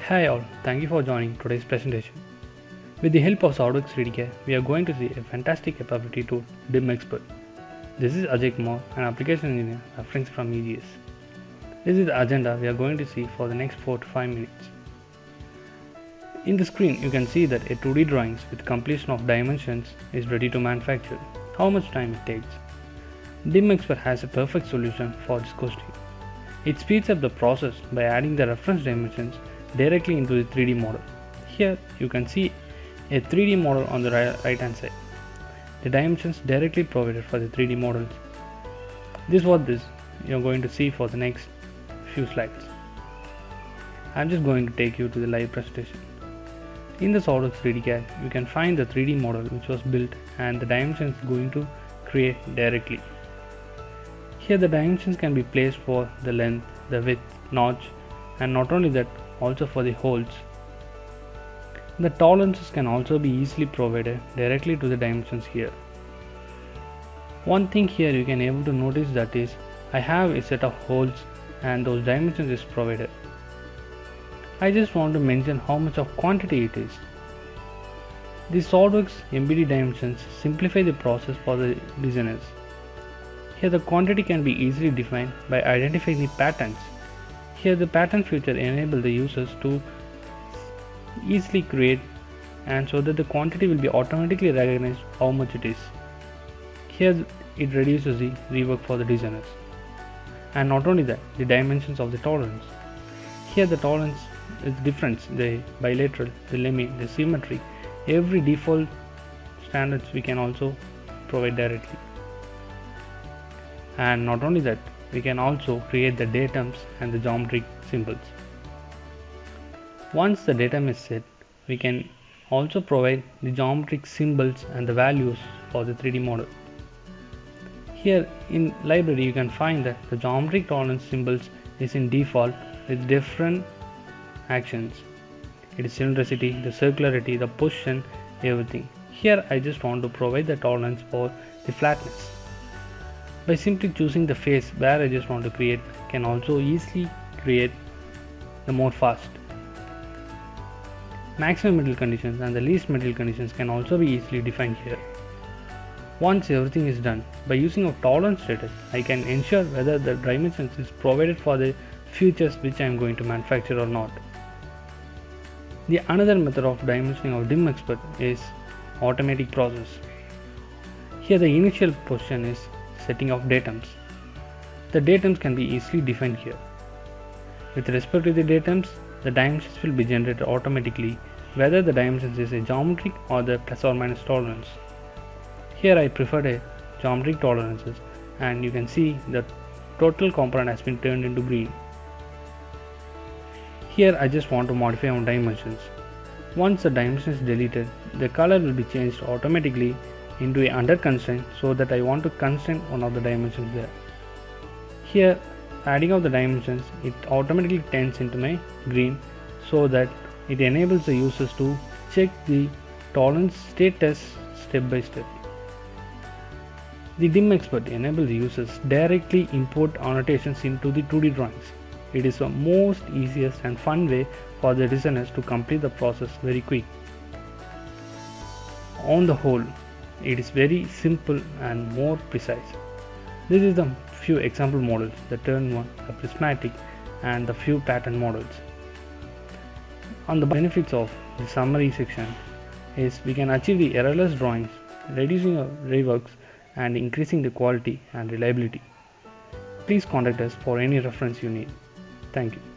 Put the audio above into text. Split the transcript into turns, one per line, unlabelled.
Hi all, thank you for joining today's presentation. With the help of SOLIDWORKS Reseller, we are going to see a fantastic capability tool, DimXpert. This is Ajay Kumar, an application engineer reference from EGS. This is the agenda we are going to see for the next 4 to 5 minutes. In the screen, you can see that a 2D drawings with completion of dimensions is ready to manufacture. How much time it takes? DimXpert has a perfect solution for this question. It speeds up the process by adding the reference dimensions directly into the 3D model. Here you can see a 3D model on the right hand side. The dimensions directly provided for the 3D models. This is what you are going to see for the next few slides. I am just going to take you to the live presentation. In the SOLIDWORKS 3D CAD, you can find the 3D model which was built and the dimensions going to create directly. Here the dimensions can be placed for the length, the width, notch, and not only that, also for the holes. The tolerances can also be easily provided directly to the dimensions here. One thing here you can able to notice that is I have a set of holes and those dimensions is provided. I just want to mention how much of quantity it is. The SOLIDWORKS MBD dimensions simplify the process for the designers. Here the quantity can be easily defined by identifying the patterns. Here the pattern feature enable the users to easily create and so that the quantity will be automatically recognized how much it is. Here it reduces the rework for the designers. And not only that, the dimensions of the tolerance. Here the tolerance is different, the bilateral, the limit, the symmetry, every default standards we can also provide directly. And not only that, we can also create the datums and the geometric symbols. Once the datum is set, we can also provide the geometric symbols and the values for the 3D model. Here in library you can find that the geometric tolerance symbols is in default with different actions. It is cylindricity, the circularity, the position, everything. Here I just want to provide the tolerance for the flatness. By simply choosing the face where I just want to create, can also easily create the more fast. Maximum material conditions and the least material conditions can also be easily defined here. Once everything is done, by using of tolerance status, I can ensure whether the dimensions is provided for the features which I am going to manufacture or not. The another method of dimensioning of DimXpert is automatic process. Here the initial position is setting of datums. The datums can be easily defined here. With respect to the datums, the dimensions will be generated automatically whether the dimensions is a geometric or the plus or minus tolerance. Here I preferred a geometric tolerances and you can see the total component has been turned into green. Here I just want to modify on dimensions. Once the dimension is deleted, the color will be changed automatically into a under constraint so that I want to constrain one of the dimensions there. Here adding of the dimensions, it automatically turns into my green so that it enables the users to check the tolerance status step by step. The DimXpert enables the users directly import annotations into the 2D drawings. It is the most easiest and fun way for the designers to complete the process very quick. On the whole, it is very simple and more precise. This is the few example models, the turn one, the prismatic and the few pattern models. On the benefits of the summary section is we can achieve the errorless drawings, reducing our reworks and increasing the quality and reliability. Please contact us for any reference you need. Thank you.